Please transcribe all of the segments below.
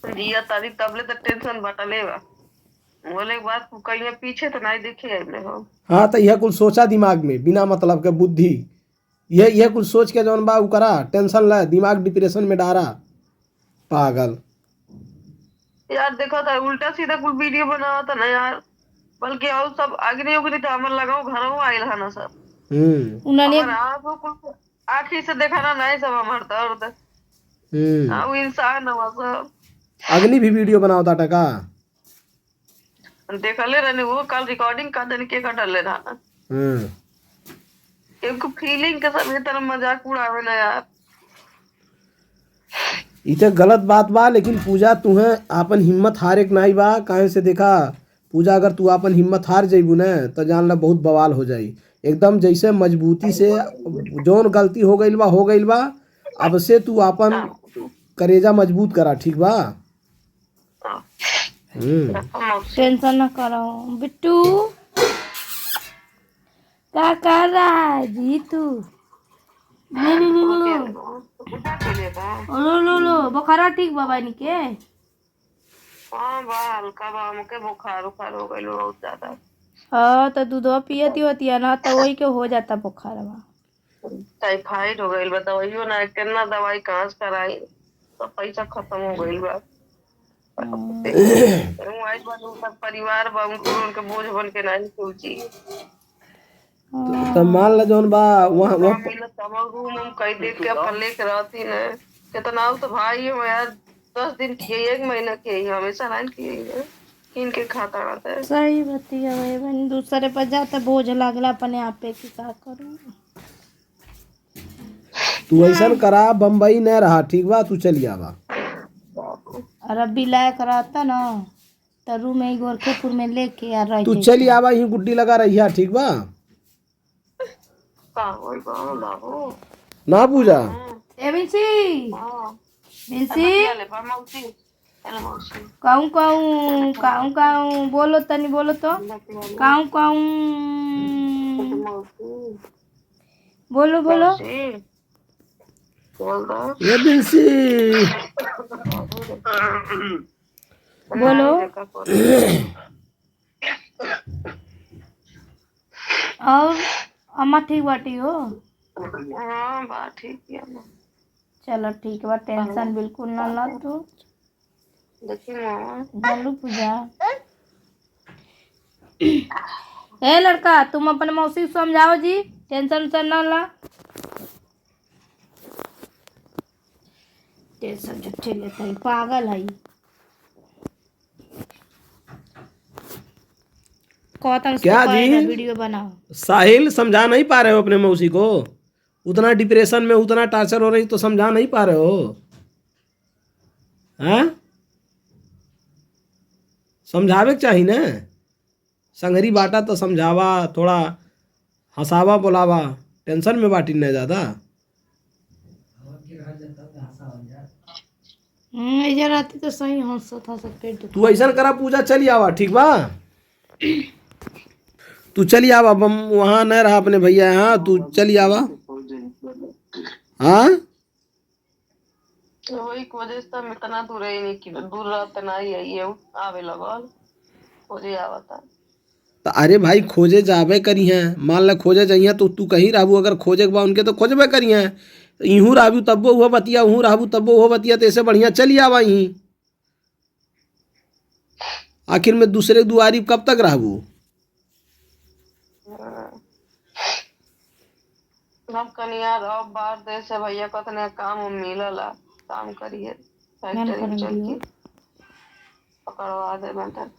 जिया तारी तबले तो टेंशन बटले बा। बोले के बाद कहीं पीछे तो नहीं दिखे अइले हो। हाँ तो यह कुल सोचा दिमाग में बिना मतलब के बुद्धि, यह कुल सोच के जौन बा उ करा, टेंशन ला, दिमाग डिप्रेशन में डारा, पागल। यार देखो था उल्टा सीधा कुछ वीडियो बनावा था ना यार, बल्कि और सब अग्नि उग्नि तो हमर लगाओ घरों आइल है ना सब। उन्होंने हमार आंखों को आँखी से देखा ना नहीं सब हमार दर्द। हम्म वो इंसान है सब। अग्नि भी वीडियो बनावता टका। देखले रहने वो कल रिकॉर्डिंग कर देने के कर डाले था ना। हम्म एक फीलिंग के सब ये तरह मजाक उड़ावे ना यार। इते गलत बात बा, लेकिन पूजा तुहे आपन हिम्मत हारे के नहीं बा। काहे से देखा पूजा, अगर तू आपन हिम्मत हार जइबू न तो जान ला बहुत बवाल हो जाई। एकदम जैसे मजबूती से जौन गलती हो गइल बा, अब से तू आपन करेजा मजबूत करा, ठीक बा। टेंशन ना करो बिट्टू। क्या कर रहा है जी तू? लो लो लो लो लो लो लो बुखारा ठीक बाबा के। हाँ बा हल्का बा, हमके बुखार उखार हो गइल बहुत ज्यादा। हाँ तो दूधवा पियती होती है ना, तो वही के हो जाता बुखार। टाइफाइड हो गइल बा, दवाइयो ना कितना दवाई कहाँ से कराई, सब पैसा खत्म हो गइल बा। आइल बा उनका परिवार बा, उनके बोझ बन के नहीं सोची। तो मान ला जौन बा वहाँ ना वहाँ मिलत तब रूम हम कई देख के अपन लेके रहती न। कितना तो भाई है यार, 10 दिन किए, 1 महीना किए, हमेशा नहीं किए इनके खाता रहता है। सही बतिया भाई बहन, दूसरे पर जाता बोझ लागला अपने आप पे की का करूं। तू ऐसा करा, बम्बई न रहा, ठीक बा, तू चली आवा। और अभी लायक रहता ना तो रूम में गोरखेपुर में लेके यार रह तू के चली आवा, यहीं गुड्डी लगा रही, ठीक बा ना पूजा। ए बिंसी बिंसी काऊ काऊ काऊ काऊ बोलो तनी बोलो तो काऊ काऊ बोलो बोलो। ये बिंसी बोलो और अम्मा ठीक बाटी हो? हाँ बा ठीक है। चलो ठीक बा, टेंशन बिल्कुल ना लो तू। बोलो पूजा। ए लड़का तुम अपने मौसी को समझाओ जी, टेंशन ना ला। टेंशन झूठे लेता है, पागल है। क्या जी? वीडियो बनाओ। साहिल समझा नहीं पा रहे हो अपने मौसी को? उतना डिप्रेशन में, उतना टार्चर हो रही तो समझा नहीं पा रहे हो? हैं? समझावे के चाहिए ना, संगरी बाटा तो समझावा, थोड़ा हंसावा बुलावा, टेंशन में बाटी न ज्यादा। इधर आती तो सही हंसता था सब पेट। तू ऐसा करा पूजा, चली आवा, ठीक बा। तू चली आवा, वहाँ न रहा अपने भैया यहाँ, तू चली आवा। हाँ वही वजह से हम इतना दूर ही नहीं, कि दूर रहते ना ही आवे लगल खोजे आवता। तो अरे भाई खोजे जाबे करी हैं, मान ला खोजे जाइए तो तू कहीं रहबू, अगर खोजे के बा उनके तो खोजबे करी हैं। इहूँ रहबू तब्बो हुआ बतिया, उहूँ रहबू तब्बो हुआ बतिया, तो ऐसे बढ़िया चली आवा यहीं। आखिर में दूसरे दुआरी कब तक रहबू? हम कनिया रहो बाहर देश से, भैया कहते काम हम मिलला, काम करिए फैक्ट्री में चल के पकड़वा दे बेटा।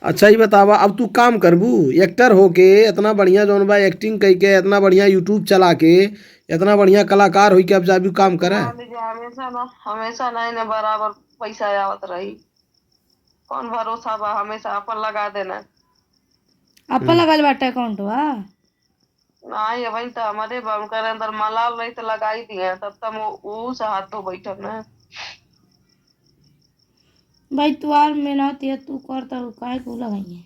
अच्छा ही बतावा, अब तू काम करबू एक्टर होके, इतना बढ़िया जौन बा एक्टिंग कई के, इतना बढ़िया यूट्यूब चला के, इतना बढ़िया कलाकार हुई के, अब जाबू काम करे? हमेशा नहीं ना बराबर पैसा आवत रही, कौन भरोसा बा, हमेशा अपन लगा देना। अपन लगल बाटे अकाउंट वा नहीं वही तो हमारे उनके अंदर मलाल रही तो लगा ही दिए, तब तक वो से हाथ धो बैठक ना। भाई तुआर मेहनत है, तू कर तो काहे को लगाई है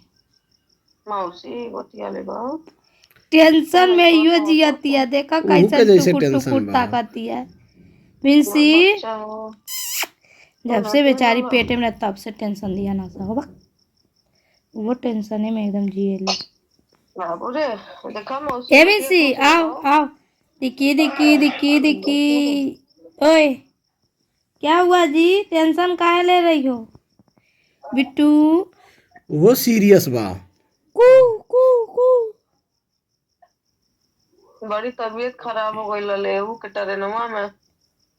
मौसी बतिया ले बहुत टेंशन में यो जियती है, देखा उहू के कैसे जैसे टुकुर टेंशन टुकुर बा। ताकती है। विंसी जब से बेचारी पेटे में रहता, तब से टेंशन दिया ना सा होगा। वो टेंशन है में एकदम जिए ले। बाबू रे देखा मौसी एबीसी आओ आओ, दिक्की दिक्की दिक्की दिक्की। ओए क्या हुआ जी, टेंशन काहे ले रही हो बिट्टू? वो सीरियस बा। कू कू कू। बड़ी तबीयत खराब हो गई ललेहू के ट्रेनवा में।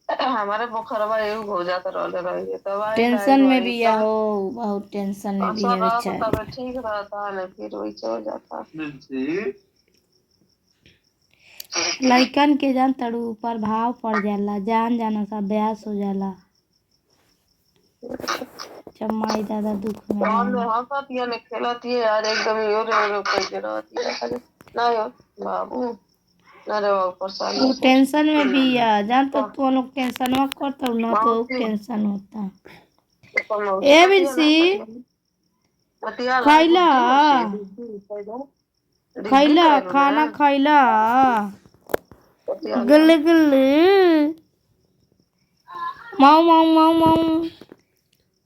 हमारे बुखारवा एहू हो जाता रहे दवाई टेंशन में भी या हो, बहुत टेंशन में भी है बेचारी। तब ठीक रहता नहीं फिर वही हो जाता। लइकन के जान तड़ू प्रभाव पड़ जाला, जान जाना सा ब्यास हो जाला जब माई दादा दुख में है। हंसती है खेलती है यार एकदम यो रे करके रहती है ना यो बाबू ना रे बाबू परेशान वो टेंशन में भी है जान, तो तू लोग टेंशन मत करता ना तो टेंशन होता। ए बिरसी खैला खैला खाना खैला गले गले माऊ माऊ माऊ माऊ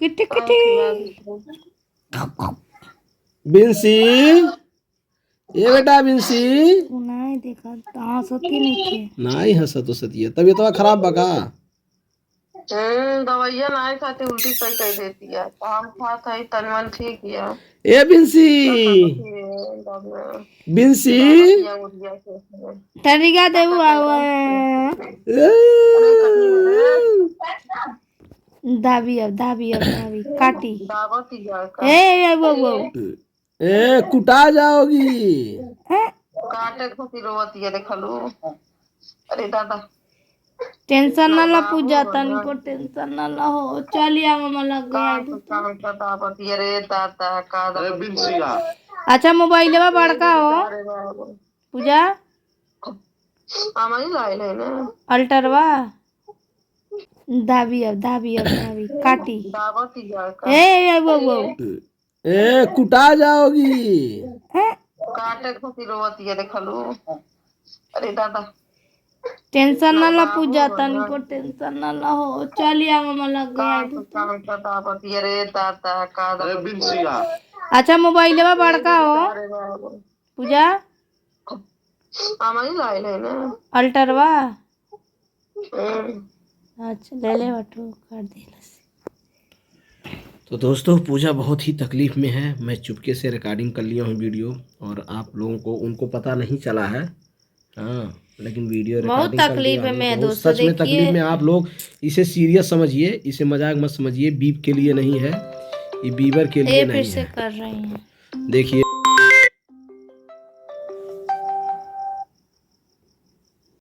किटी किटी। बिंसी, ये बेटा बिंसी। नहीं देखा हंसती नहीं थे। नहीं हंसत तो सतिया, तबीयत तो खराब बका। दवाइया नहीं खाती उल्टी सही कर देती है, काम खाता है तनमन ठीक है। ए बिंसी, बिंसी तरीका देबू आवे दाबी अब दाबी काटी। ए वो ए कुटा जाओगी। काटे खातिर रोवती है देखलू। अरे दादा टेंशन ना ला पूजा, तनी को टेंशन ना ला हो। चलिए मामा लग गया। अरे दादा का अच्छा मोबाइल में बड़का हो पूजा अल्टरवा दाबी अब दाबी काटी। ए वो ए कुटा जाओगी। काटे खातिर रोवती है देखलू। अरे दादा टेंशन ना ला पूजा, तनी को टेंशन ना ला हो। चलिए मामा लग गया। अरे दादा का अच्छा मोबाइल में बड़का हो पूजा अल्टरवा। अच्छा ले ले बटू कर दे। तो दोस्तों पूजा बहुत ही तकलीफ में है। मैं चुपके से रिकॉर्डिंग कर लिया हूँ वीडियो, और आप लोगों को उनको पता नहीं चला है। हाँ लेकिन वीडियो बहुत तकलीफ में दोस्तों, सच में तकलीफ में। आप लोग इसे सीरियस समझिए, इसे मजाक मत समझिए। बीप के लिए नहीं है ये, बीवर के लिए नहीं है। कर रही हैं देखिए